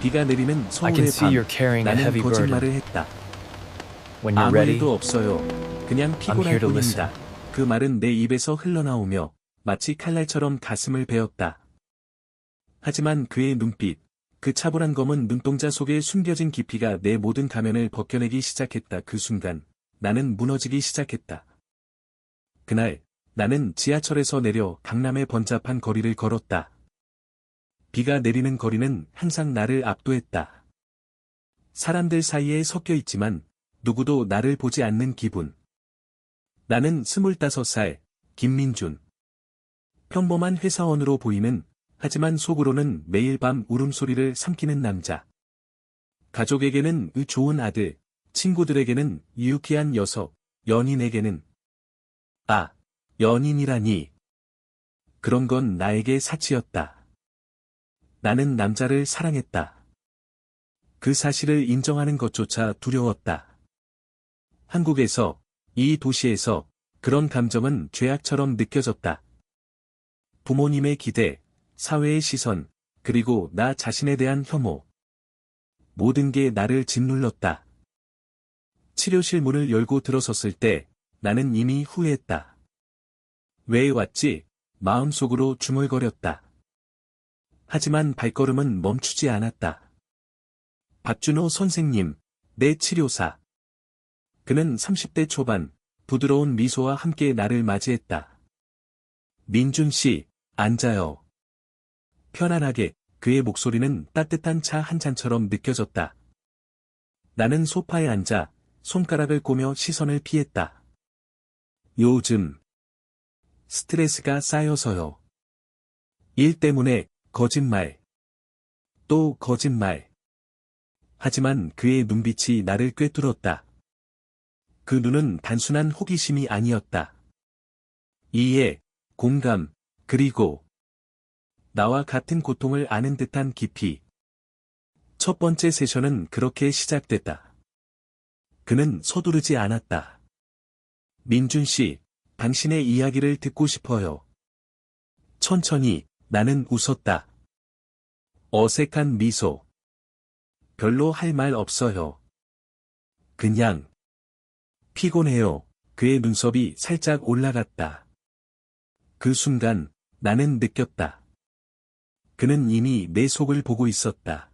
비가 내리는 I can 서울의 see 밤. you're carrying a 나는 heavy 거짓말을 burden. 했다. When you're 아무 ready, 일도 없어요. 그냥 I'm 피곤할 here to 뿐입니다. listen. 그 말은 내 입에서 흘러나오며 마치 칼날처럼 가슴을 베었다. 하지만 그의 눈빛, 그 차분한 검은 눈동자 속에 숨겨진 깊이가 내 모든 가면을 벗겨내기 시작했다. 그 순간, 나는 무너지기 시작했다. 그날, 나는 지하철에서 내려 강남의 번잡한 거리를 걸었다. 비가 내리는 거리는 항상 나를 압도했다. 사람들 사이에 섞여 있지만, 누구도 나를 보지 않는 기분. 나는 25살, 김민준. 평범한 회사원으로 보이는, 하지만 속으로는 매일 밤 울음소리를 삼키는 남자. 가족에게는 좋은 아들, 친구들에게는 유쾌한 녀석, 연인에게는 연인이라니. 그런 건 나에게 사치였다. 나는 남자를 사랑했다. 그 사실을 인정하는 것조차 두려웠다. 한국에서, 이 도시에서, 그런 감정은 죄악처럼 느껴졌다. 부모님의 기대, 사회의 시선, 그리고 나 자신에 대한 혐오. 모든 게 나를 짓눌렀다. 치료실 문을 열고 들어섰을 때 나는 이미 후회했다. 왜 왔지? 마음속으로 중얼거렸다. 하지만 발걸음은 멈추지 않았다. 박준호 선생님, 내 치료사. 그는 30대 초반, 부드러운 미소와 함께 나를 맞이했다. 민준 씨, 앉아요. 편안하게, 그의 목소리는 따뜻한 차 한 잔처럼 느껴졌다. 나는 소파에 앉아, 손가락을 꼬며 시선을 피했다. 요즘, 스트레스가 쌓여서요. 일 때문에, 거짓말. 또 거짓말. 하지만 그의 눈빛이 나를 꿰뚫었다. 그 눈은 단순한 호기심이 아니었다. 이해, 공감, 그리고 나와 같은 고통을 아는 듯한 깊이. 첫 번째 세션은 그렇게 시작됐다. 그는 서두르지 않았다. 민준 씨, 당신의 이야기를 듣고 싶어요. 천천히, 나는 웃었다. 어색한 미소. 별로 할 말 없어요. 그냥. 피곤해요. 그의 눈썹이 살짝 올라갔다. 그 순간, 나는 느꼈다. 그는 이미 내 속을 보고 있었다.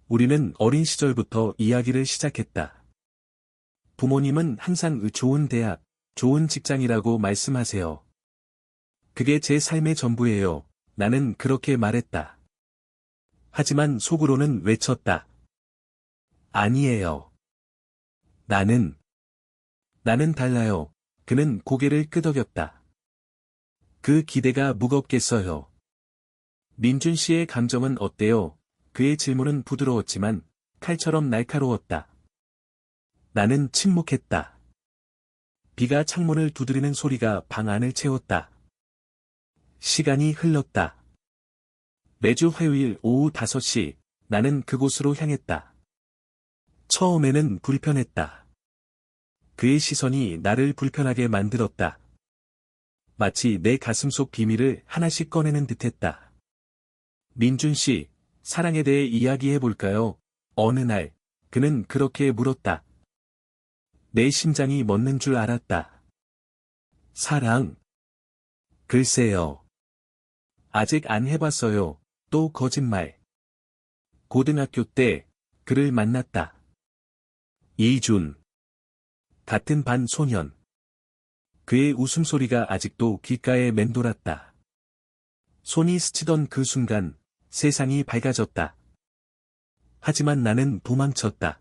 우리는 어린 시절부터 이야기를 시작했다. 부모님은 항상 좋은 대학, 좋은 직장이라고 말씀하세요. 그게 제 삶의 전부예요. 나는 그렇게 말했다. 하지만 속으로는 외쳤다. 아니에요. 나는 달라요. 그는 고개를 끄덕였다. 그 기대가 무겁겠어요. 민준 씨의 감정은 어때요? 그의 질문은 부드러웠지만 칼처럼 날카로웠다. 나는 침묵했다. 비가 창문을 두드리는 소리가 방 안을 채웠다. 시간이 흘렀다. 매주 화요일 오후 5시, 나는 그곳으로 향했다. 처음에는 불편했다. 그의 시선이 나를 불편하게 만들었다. 마치 내 가슴속 비밀을 하나씩 꺼내는 듯했다. 민준 씨, 사랑에 대해 이야기해 볼까요? 어느 날, 그는 그렇게 물었다. 내 심장이 멎는 줄 알았다. 사랑? 글쎄요. 아직 안 해봤어요. 또 거짓말. 고등학교 때, 그를 만났다. 이준. 같은 반 소년. 그의 웃음소리가 아직도 귓가에 맴돌았다. 손이 스치던 그 순간, 세상이 밝아졌다. 하지만 나는 도망쳤다.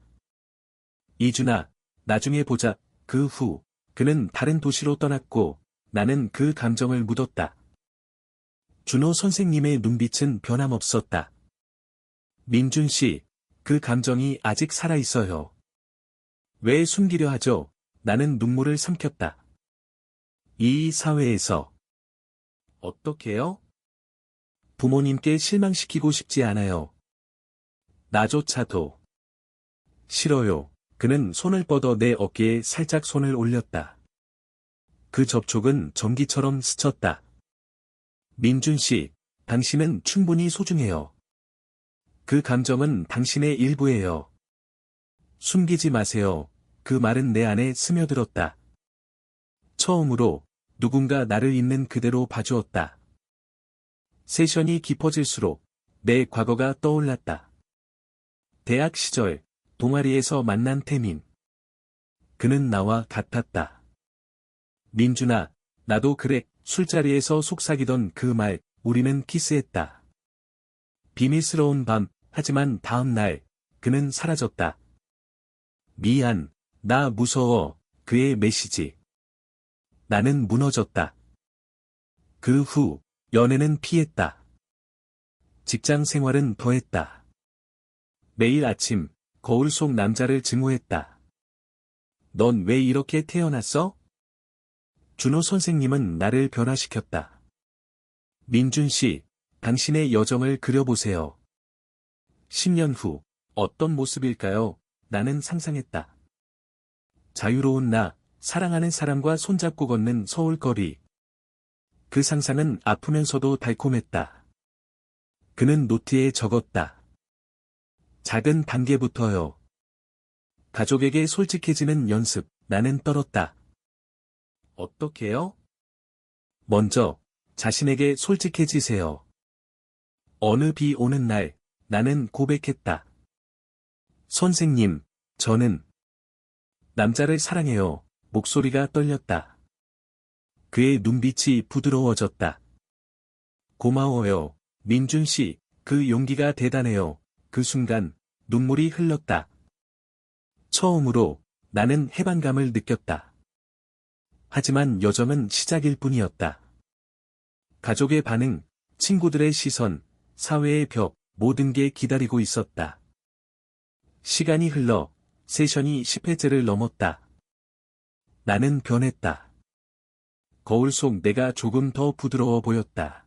이준아, 나중에 보자. 그 후, 그는 다른 도시로 떠났고, 나는 그 감정을 묻었다. 준호 선생님의 눈빛은 변함없었다. 민준 씨, 그 감정이 아직 살아있어요. 왜 숨기려 하죠? 나는 눈물을 삼켰다. 이 사회에서. 어떻게요? 부모님께 실망시키고 싶지 않아요. 나조차도. 싫어요. 그는 손을 뻗어 내 어깨에 살짝 손을 올렸다. 그 접촉은 전기처럼 스쳤다. 민준 씨, 당신은 충분히 소중해요. 그 감정은 당신의 일부예요. 숨기지 마세요. 그 말은 내 안에 스며들었다. 처음으로 누군가 나를 있는 그대로 봐주었다. 세션이 깊어질수록 내 과거가 떠올랐다. 대학 시절 동아리에서 만난 태민. 그는 나와 같았다. 민준아, 나도 그래. 술자리에서 속삭이던 그 말, 우리는 키스했다. 비밀스러운 밤, 하지만 다음 날, 그는 사라졌다. 미안, 나 무서워. 그의 메시지. 나는 무너졌다. 그 후, 연애는 피했다. 직장 생활은 더했다. 매일 아침, 거울 속 남자를 증오했다. 넌 왜 이렇게 태어났어? 준호 선생님은 나를 변화시켰다. 민준 씨, 당신의 여정을 그려보세요. 10년 후, 어떤 모습일까요? 나는 상상했다. 자유로운 나, 사랑하는 사람과 손잡고 걷는 서울 거리. 그 상상은 아프면서도 달콤했다. 그는 노트에 적었다. 작은 단계부터요. 가족에게 솔직해지는 연습, 나는 떨었다. 어떻게요? 먼저, 자신에게 솔직해지세요. 어느 비 오는 날, 나는 고백했다. 선생님, 저는 남자를 사랑해요. 목소리가 떨렸다. 그의 눈빛이 부드러워졌다. 고마워요, 민준 씨. 그 용기가 대단해요. 그 순간, 눈물이 흘렀다. 처음으로, 나는 해방감을 느꼈다. 하지만 여정은 시작일 뿐이었다. 가족의 반응, 친구들의 시선, 사회의 벽, 모든 게 기다리고 있었다. 시간이 흘러, 세션이 10회째를 넘었다. 나는 변했다. 거울 속 내가 조금 더 부드러워 보였다.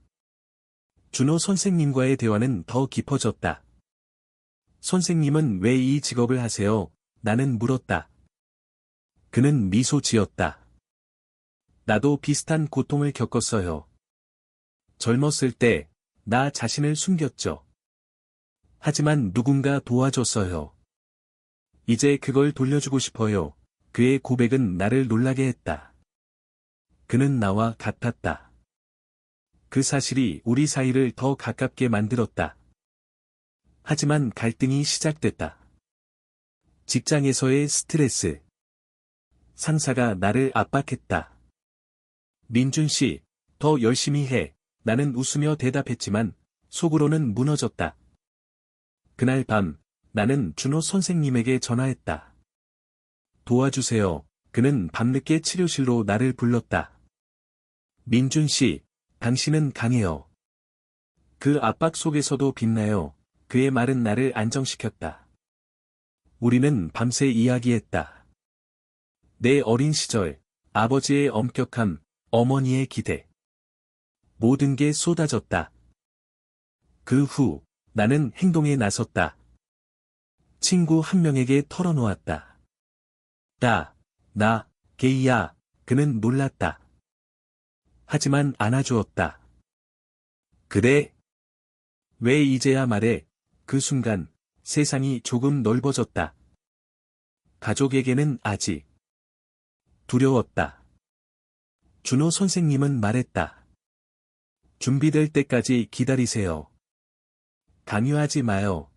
준호 선생님과의 대화는 더 깊어졌다. 선생님은 왜 이 직업을 하세요? 나는 물었다. 그는 미소 지었다. 나도 비슷한 고통을 겪었어요. 젊었을 때, 나 자신을 숨겼죠. 하지만 누군가 도와줬어요. 이제 그걸 돌려주고 싶어요. 그의 고백은 나를 놀라게 했다. 그는 나와 같았다. 그 사실이 우리 사이를 더 가깝게 만들었다. 하지만 갈등이 시작됐다. 직장에서의 스트레스. 상사가 나를 압박했다. 민준 씨, 더 열심히 해. 나는 웃으며 대답했지만, 속으로는 무너졌다. 그날 밤, 나는 준호 선생님에게 전화했다. 도와주세요. 그는 밤늦게 치료실로 나를 불렀다. 민준 씨, 당신은 강해요. 그 압박 속에서도 빛나요. 그의 말은 나를 안정시켰다. 우리는 밤새 이야기했다. 내 어린 시절, 아버지의 엄격함, 어머니의 기대. 모든 게 쏟아졌다. 그 후, 나는 행동에 나섰다. 친구 한 명에게 털어놓았다. 나, 게이야. 그는 놀랐다. 하지만 안아주었다. 그래? 왜 이제야 말해? 그 순간, 세상이 조금 넓어졌다. 가족에게는 아직 두려웠다. 준호 선생님은 말했다. 준비될 때까지 기다리세요. 강요하지 마요.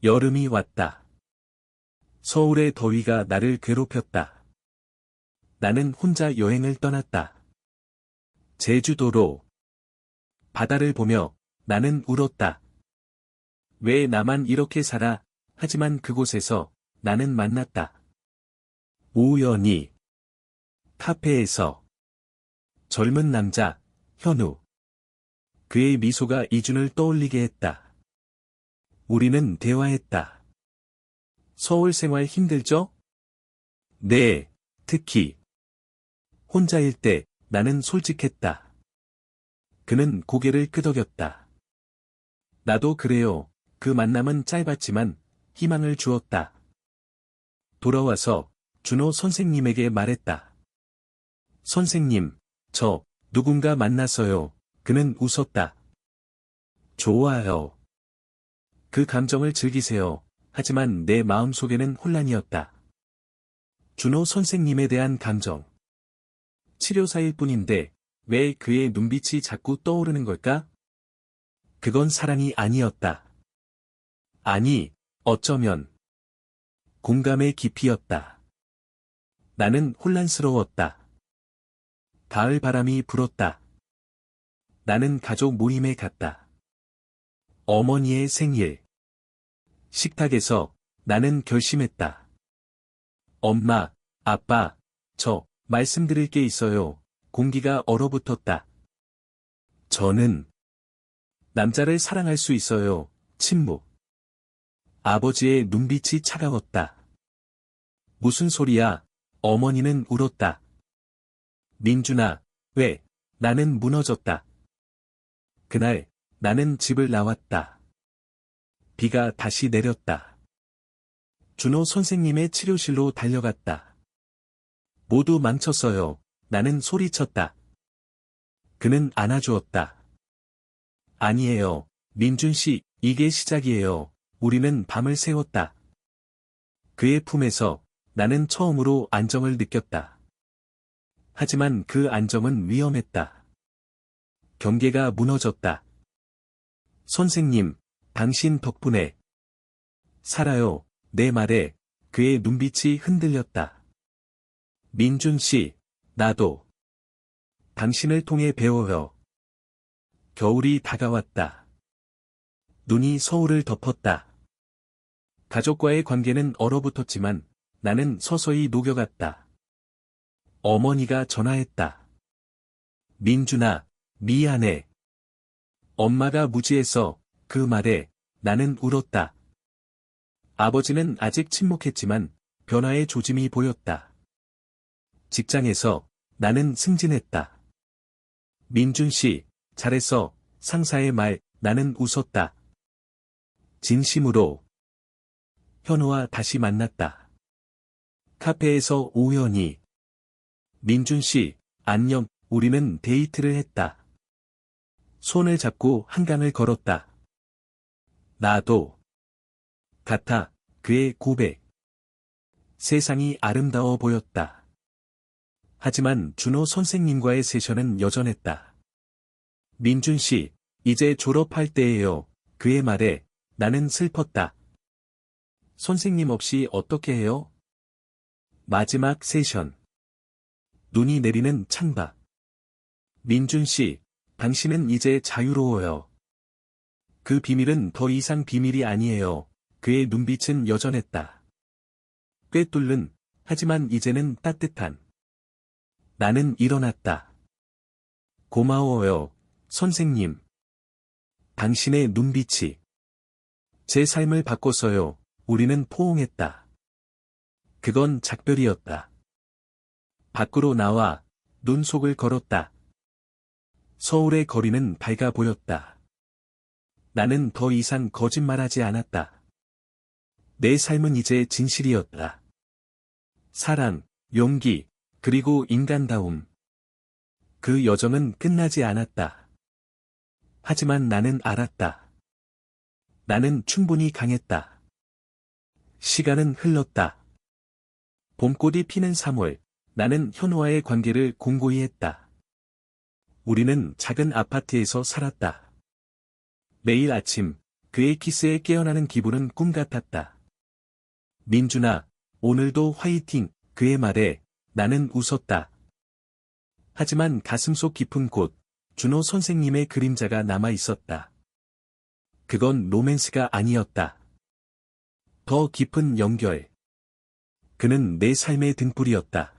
여름이 왔다. 서울의 더위가 나를 괴롭혔다. 나는 혼자 여행을 떠났다. 제주도로. 바다를 보며 나는 울었다. 왜 나만 이렇게 살아? 하지만 그곳에서 나는 만났다. 우연히. 카페에서. 젊은 남자, 현우. 그의 미소가 이준을 떠올리게 했다. 우리는 대화했다. 서울 생활 힘들죠? 네, 특히. 혼자일 때 나는 솔직했다. 그는 고개를 끄덕였다. 나도 그래요. 그 만남은 짧았지만 희망을 주었다. 돌아와서 준호 선생님에게 말했다. 선생님, 저 누군가 만났어요. 그는 웃었다. 좋아요. 그 감정을 즐기세요. 하지만 내 마음속에는 혼란이었다. 준호 선생님에 대한 감정. 치료사일 뿐인데 왜 그의 눈빛이 자꾸 떠오르는 걸까? 그건 사랑이 아니었다. 아니, 어쩌면 공감의 깊이였다. 나는 혼란스러웠다. 가을 바람이 불었다. 나는 가족 모임에 갔다. 어머니의 생일. 식탁에서 나는 결심했다. 엄마, 아빠, 저 말씀드릴 게 있어요. 공기가 얼어붙었다. 저는 남자를 사랑할 수 있어요. 침묵. 아버지의 눈빛이 차가웠다. 무슨 소리야? 어머니는 울었다. 민준아, 왜? 나는 무너졌다. 그날 나는 집을 나왔다. 비가 다시 내렸다. 준호 선생님의 치료실로 달려갔다. 모두 망쳤어요. 나는 소리쳤다. 그는 안아주었다. 아니에요. 민준 씨, 이게 시작이에요. 우리는 밤을 새웠다. 그의 품에서 나는 처음으로 안정을 느꼈다. 하지만 그 안정은 위험했다. 경계가 무너졌다. 선생님, 당신 덕분에 살아요. 내 말에 그의 눈빛이 흔들렸다. 민준 씨, 나도 당신을 통해 배워요. 겨울이 다가왔다. 눈이 서울을 덮었다. 가족과의 관계는 얼어붙었지만 나는 서서히 녹여갔다. 어머니가 전화했다. 민준아, 미안해. 엄마가 무지해서 그 말에 나는 울었다. 아버지는 아직 침묵했지만 변화의 조짐이 보였다. 직장에서 나는 승진했다. 민준 씨, 잘했어. 상사의 말, 나는 웃었다. 진심으로. 현우와 다시 만났다. 카페에서 우연히. 민준 씨, 안녕. 우리는 데이트를 했다. 손을 잡고 한강을 걸었다. 나도. 같아. 그의 고백. 세상이 아름다워 보였다. 하지만 준호 선생님과의 세션은 여전했다. 민준 씨, 이제 졸업할 때예요. 그의 말에 나는 슬펐다. 선생님 없이 어떻게 해요? 마지막 세션. 눈이 내리는 창밖. 민준 씨, 당신은 이제 자유로워요. 그 비밀은 더 이상 비밀이 아니에요. 그의 눈빛은 여전했다. 꿰뚫는, 하지만 이제는 따뜻한. 나는 일어났다. 고마워요, 선생님. 당신의 눈빛이 제 삶을 바꿨어요. 우리는 포옹했다. 그건 작별이었다. 밖으로 나와 눈속을 걸었다. 서울의 거리는 밝아 보였다. 나는 더 이상 거짓말하지 않았다. 내 삶은 이제 진실이었다. 사랑, 용기, 그리고 인간다움. 그 여정은 끝나지 않았다. 하지만 나는 알았다. 나는 충분히 강했다. 시간은 흘렀다. 봄꽃이 피는 3월, 나는 현우와의 관계를 공고히 했다. 우리는 작은 아파트에서 살았다. 매일 아침, 그의 키스에 깨어나는 기분은 꿈 같았다. 민준아, 오늘도 화이팅, 그의 말에 나는 웃었다. 하지만 가슴속 깊은 곳, 준호 선생님의 그림자가 남아 있었다. 그건 로맨스가 아니었다. 더 깊은 연결. 그는 내 삶의 등불이었다.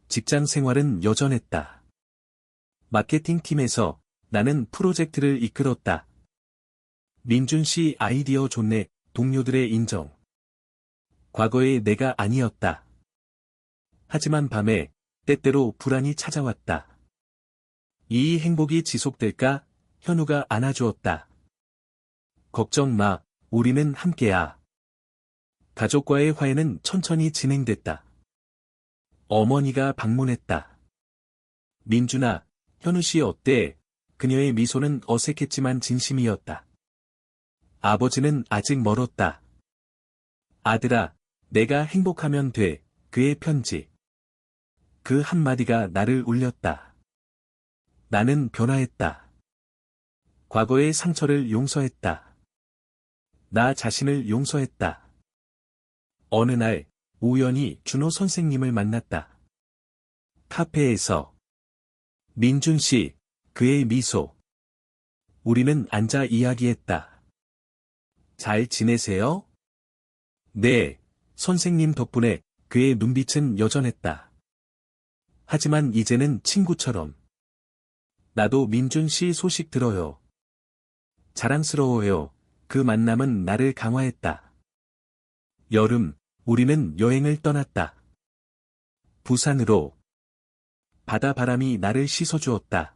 직장 생활은 여전했다. 마케팅팀에서 나는 프로젝트를 이끌었다. 민준 씨 아이디어 좋네, 동료들의 인정. 과거의 내가 아니었다. 하지만 밤에 때때로 불안이 찾아왔다. 이 행복이 지속될까? 현우가 안아주었다. 걱정 마, 우리는 함께야. 가족과의 화해는 천천히 진행됐다. 어머니가 방문했다. 민준아, 현우 씨 어때? 그녀의 미소는 어색했지만 진심이었다. 아버지는 아직 멀었다. 아들아, 내가 행복하면 돼. 그의 편지. 그 한마디가 나를 울렸다. 나는 변화했다. 과거의 상처를 용서했다. 나 자신을 용서했다. 어느 날, 우연히 준호 선생님을 만났다. 카페에서. 민준 씨, 그의 미소. 우리는 앉아 이야기했다. 잘 지내세요? 네, 선생님 덕분에 그의 눈빛은 여전했다. 하지만 이제는 친구처럼. 나도 민준 씨 소식 들어요. 자랑스러워요. 그 만남은 나를 강화했다. 여름, 우리는 여행을 떠났다. 부산으로. 바다 바람이 나를 씻어주었다.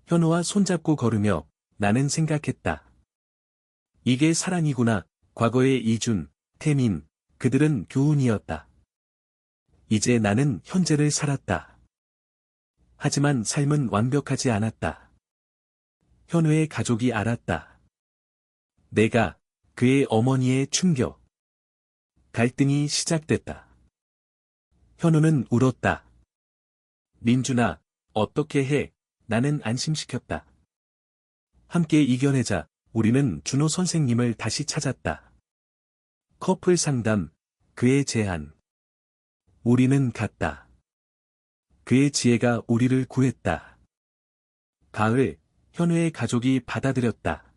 현우와 손잡고 걸으며 나는 생각했다. 이게 사랑이구나. 과거의 이준, 태민, 그들은 교훈이었다. 이제 나는 현재를 살았다. 하지만 삶은 완벽하지 않았다. 현우의 가족이 알았다. 내가, 그의 어머니의 충격. 갈등이 시작됐다. 현우는 울었다. 민준아, 어떻게 해? 나는 안심시켰다. 함께 이겨내자. 우리는 준호 선생님을 다시 찾았다. 커플 상담, 그의 제안. 우리는 갔다. 그의 지혜가 우리를 구했다. 가을, 현우의 가족이 받아들였다.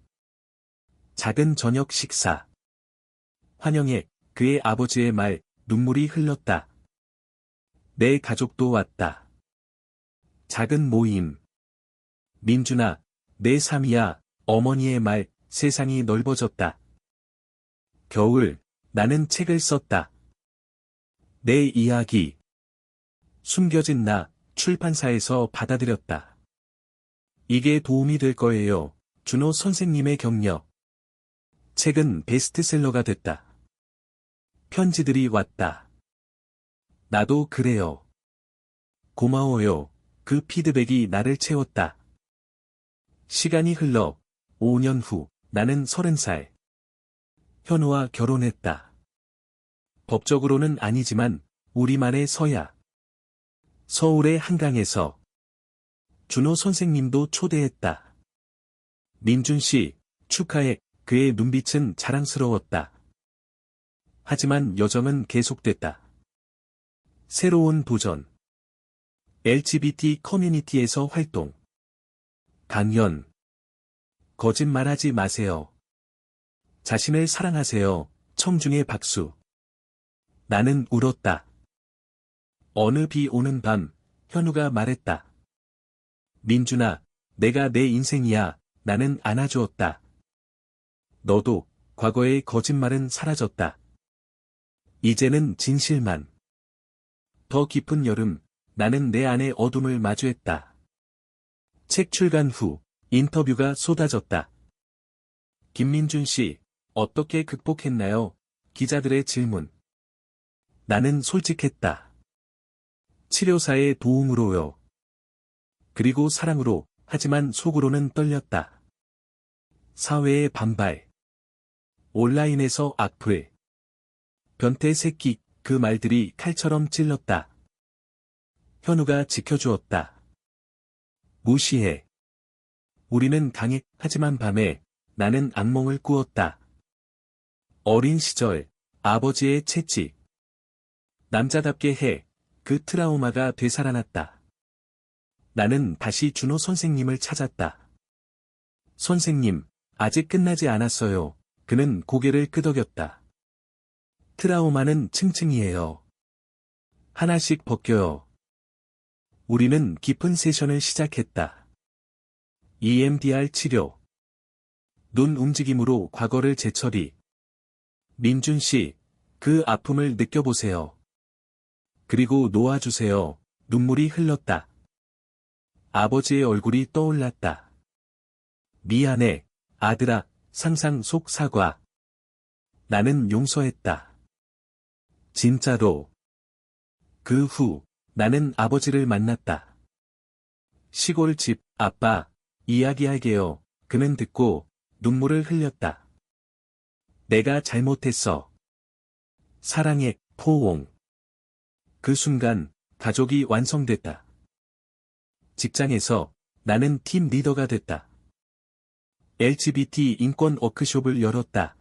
작은 저녁 식사. 환영해, 그의 아버지의 말, 눈물이 흘렀다. 내 가족도 왔다. 작은 모임. 민준아, 내 삶이야. 어머니의 말, 세상이 넓어졌다. 겨울, 나는 책을 썼다. 내 이야기. 숨겨진 나, 출판사에서 받아들였다. 이게 도움이 될 거예요. 준호 선생님의 격려. 책은 베스트셀러가 됐다. 편지들이 왔다. 나도 그래요. 고마워요. 그 피드백이 나를 채웠다. 시간이 흘러 5년 후 나는 30살. 현우와 결혼했다. 법적으로는 아니지만 우리만의 서약. 서울의 한강에서. 준호 선생님도 초대했다. 민준 씨, 축하해. 그의 눈빛은 자랑스러웠다. 하지만 여정은 계속됐다. 새로운 도전. LGBT 커뮤니티에서 활동. 강연. 거짓말하지 마세요. 자신을 사랑하세요. 청중의 박수. 나는 울었다. 어느 비 오는 밤, 현우가 말했다. 민준아, 내가 내 인생이야. 나는 안아주었다. 너도, 과거의 거짓말은 사라졌다. 이제는 진실만. 더 깊은 여름, 나는 내 안의 어둠을 마주했다. 책 출간 후, 인터뷰가 쏟아졌다. 김민준 씨, 어떻게 극복했나요? 기자들의 질문. 나는 솔직했다. 치료사의 도움으로요. 그리고 사랑으로, 하지만 속으로는 떨렸다. 사회의 반발. 온라인에서 악플. 변태 새끼, 그 말들이 칼처럼 찔렀다. 현우가 지켜주었다. 무시해. 우리는 강해, 하지만 밤에, 나는 악몽을 꾸었다. 어린 시절, 아버지의 채찍. 남자답게 해, 그 트라우마가 되살아났다. 나는 다시 준호 선생님을 찾았다. 선생님, 아직 끝나지 않았어요. 그는 고개를 끄덕였다. 트라우마는 층층이에요. 하나씩 벗겨요. 우리는 깊은 세션을 시작했다. EMDR 치료. 눈 움직임으로 과거를 재처리. 민준 씨, 그 아픔을 느껴보세요. 그리고 놓아주세요. 눈물이 흘렀다. 아버지의 얼굴이 떠올랐다. 미안해, 아들아, 상상 속 사과. 나는 용서했다. 진짜로. 그 후, 나는 아버지를 만났다. 시골 집, 아빠, 이야기할게요. 그는 듣고, 눈물을 흘렸다. 내가 잘못했어. 사랑해, 포옹. 그 순간 가족이 완성됐다. 직장에서 나는 팀 리더가 됐다. LGBT 인권 워크숍을 열었다.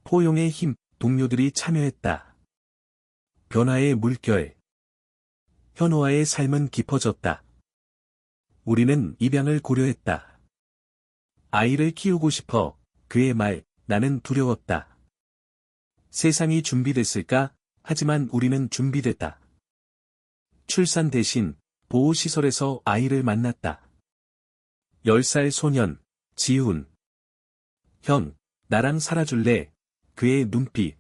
포용의 힘, 동료들이 참여했다. 변화의 물결. 현호와의 삶은 깊어졌다. 우리는 입양을 고려했다. 아이를 키우고 싶어. 그의 말, 나는 두려웠다. 세상이 준비됐을까? 하지만 우리는 준비됐다. 출산 대신 보호시설에서 아이를 만났다. 10살 소년, 지훈. 형, 나랑 살아줄래? 그의 눈빛.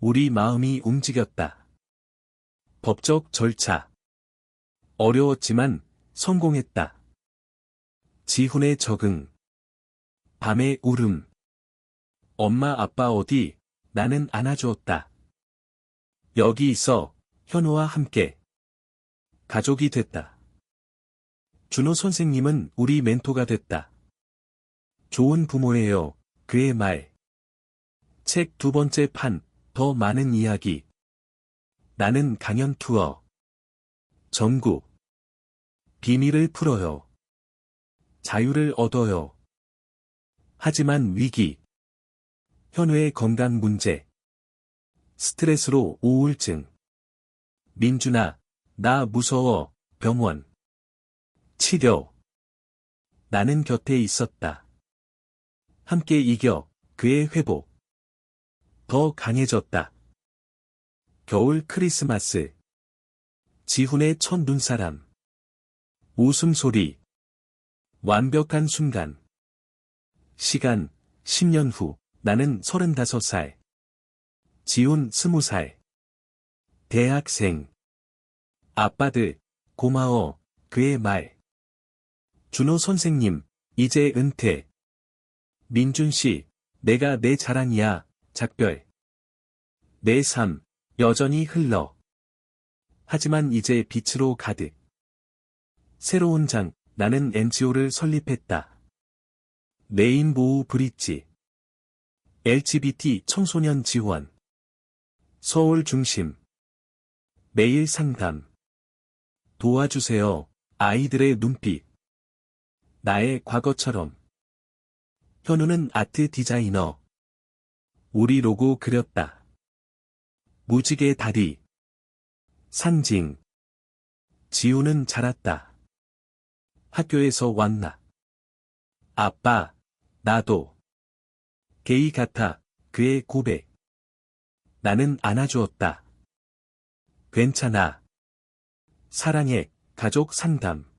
우리 마음이 움직였다. 법적 절차. 어려웠지만 성공했다. 지훈의 적응. 밤의 울음. 엄마 아빠 어디? 나는 안아주었다. 여기 있어. 현우와 함께. 가족이 됐다. 준호 선생님은 우리 멘토가 됐다. 좋은 부모예요. 그의 말. 책 2번째 판, 더 많은 이야기. 나는 강연 투어. 전국. 비밀을 풀어요. 자유를 얻어요. 하지만 위기. 현우의 건강 문제. 스트레스로 우울증. 민준아, 나 무서워. 병원. 치료. 나는 곁에 있었다. 함께 이겨. 그의 회복. 더 강해졌다. 겨울 크리스마스. 지훈의 첫 눈사람. 웃음소리. 완벽한 순간. 시간, 10년 후, 나는 35살. 지훈 20살. 대학생. 아빠들, 고마워. 그의 말. 준호 선생님, 이제 은퇴. 민준 씨, 내가 내 자랑이야. 작별. 내 삶, 여전히 흘러. 하지만 이제 빛으로 가득. 새로운 장, 나는 NGO를 설립했다. 레인보우 브릿지. LGBT 청소년 지원. 서울 중심. 매일 상담. 도와주세요. 아이들의 눈빛. 나의 과거처럼. 현우는 아트 디자이너. 우리 로고 그렸다. 무지개 다리. 상징. 지우는 자랐다. 학교에서 왔나. 아빠, 나도. 게이 같아. 그의 고백. 나는 안아주었다. 괜찮아. 사랑해. 가족 상담.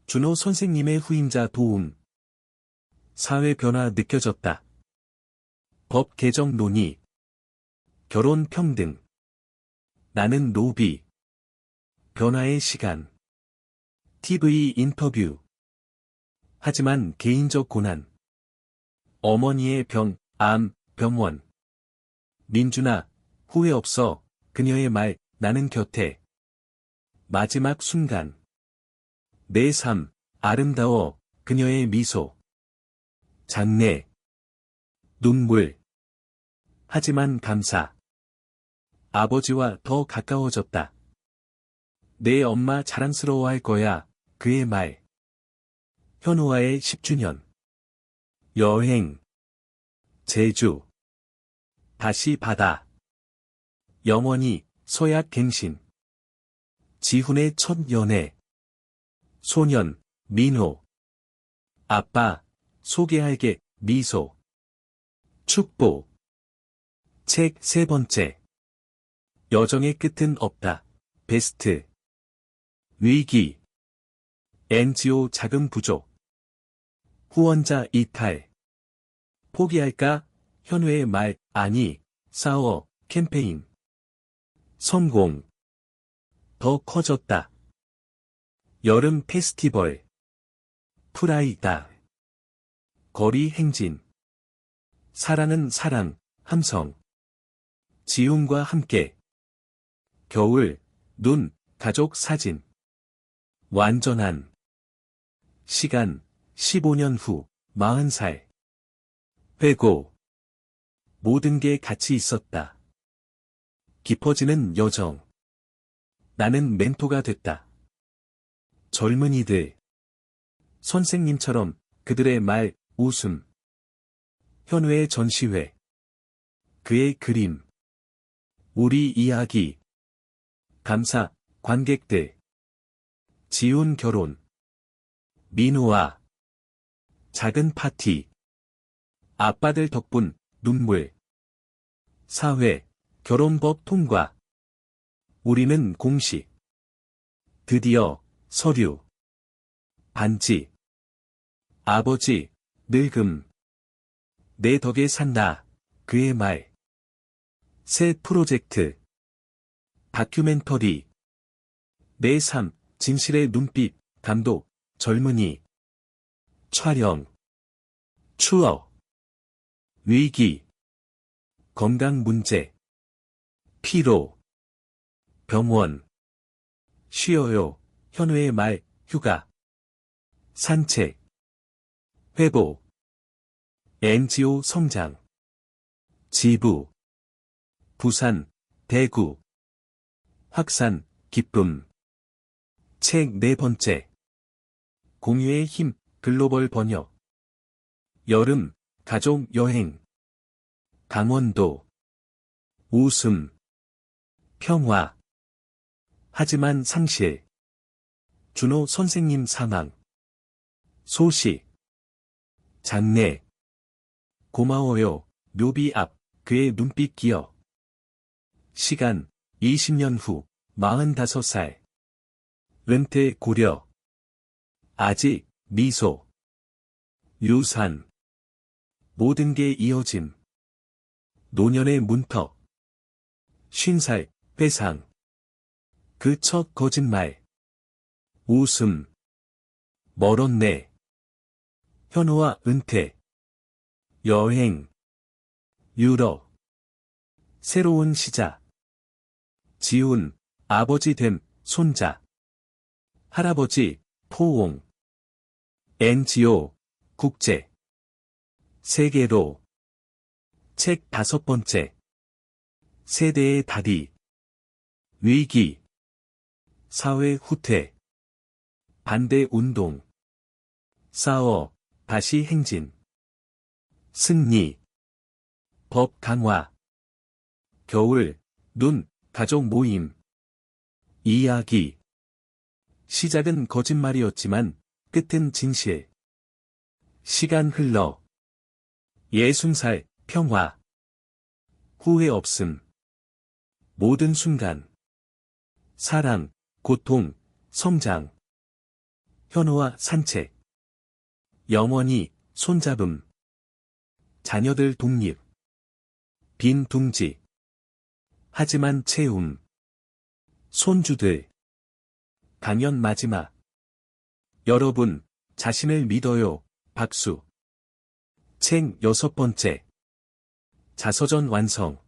준호 선생님의 후임자 도움. 사회 변화 느껴졌다. 법 개정 논의. 결혼 평등. 나는 노비. 변화의 시간. TV 인터뷰. 하지만 개인적 고난. 어머니의 병, 암, 병원. 민준아, 후회 없어. 그녀의 말, 나는 곁에. 마지막 순간. 내 삶, 아름다워. 그녀의 미소. 장례. 눈물. 하지만 감사. 아버지와 더 가까워졌다. 내 엄마 자랑스러워할 거야. 그의 말. 현우와의 10주년. 여행. 제주. 다시 바다. 영원히 서약 갱신. 지훈의 첫 연애. 소년, 민호. 아빠, 소개할게, 미소. 축복. 책 3번째. 여정의 끝은 없다. 베스트. 위기. NGO 자금 부족. 후원자 이탈. 포기할까? 현우의 말, 아니, 싸워, 캠페인. 성공. 더 커졌다. 여름 페스티벌. 프라이다. 거리 행진. 사랑은 사랑, 함성. 지훈과 함께. 겨울, 눈, 가족 사진. 완전한. 시간, 15년 후, 40살. 회고. 모든 게 같이 있었다. 깊어지는 여정. 나는 멘토가 됐다. 젊은이들. 선생님처럼 그들의 말, 웃음. 현우의 전시회. 그의 그림. 우리 이야기. 감사, 관객들. 지훈 결혼. 민우와 작은 파티. 아빠들 덕분, 눈물. 사회, 결혼법 통과. 우리는 공식. 드디어, 서류. 반지. 아버지, 늙음. 내 덕에 산다. 그의 말. 새 프로젝트. 다큐멘터리. 내 삶, 진실의 눈빛, 감독, 젊은이. 촬영. 추억. 위기. 건강 문제. 피로. 병원. 쉬어요. 현우의 말, 휴가. 산책. 회복. NGO 성장. 지부. 부산, 대구. 확산, 기쁨. 책 4번째. 공유의 힘, 글로벌 번역. 여름, 가족 여행. 강원도. 웃음. 평화. 하지만 상실. 준호 선생님 사망. 소식. 장례. 고마워요. 묘비 앞, 그의 눈빛 기억. 시간, 20년 후, 45살. 은퇴 고려. 아직, 미소. 유산. 모든 게 이어짐. 노년의 문턱. 50살, 회상. 그 첫 거짓말. 웃음. 멀었네. 현우와 은퇴. 여행. 유럽. 새로운 시작. 지훈, 아버지 됨, 손자. 할아버지, 포옹. NGO, 국제. 세계로. 책 5번째. 세대의 다리. 위기. 사회 후퇴. 반대 운동. 싸워, 다시 행진. 승리. 법 강화. 겨울, 눈, 가족 모임. 이야기. 시작은 거짓말이었지만, 끝은 진실. 시간 흘러. 60살, 평화. 후회 없음. 모든 순간. 사랑, 고통, 성장. 현우와 산책. 영원히, 손잡음. 자녀들 독립. 빈 둥지. 하지만 채움. 손주들. 강연 마지막. 여러분, 자신을 믿어요. 박수. 책 6번째. 자서전 완성.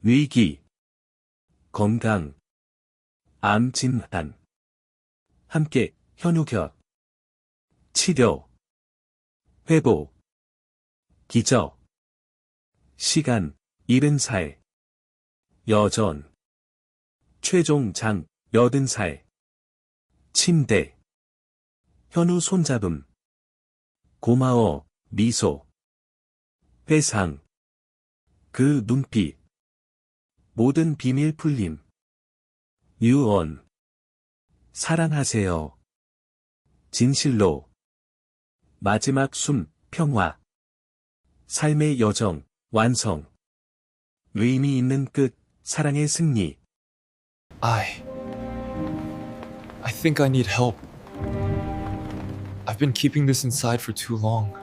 위기. 건강. 암 진단. 함께, 현우 곁. 치료. 회복. 기적. 시간, 70살. 여전. 최종 장, 80살. 침대. 현우 손잡음. 고마워, 미소. 회상. 그 눈빛. 모든 비밀 풀림. 유언. 사랑하세요. 진실로. 마지막 숨, 평화. 삶의 여정, 완성. 의미 있는 끝, 사랑의 승리. I think I need help. I've been keeping this inside for too long.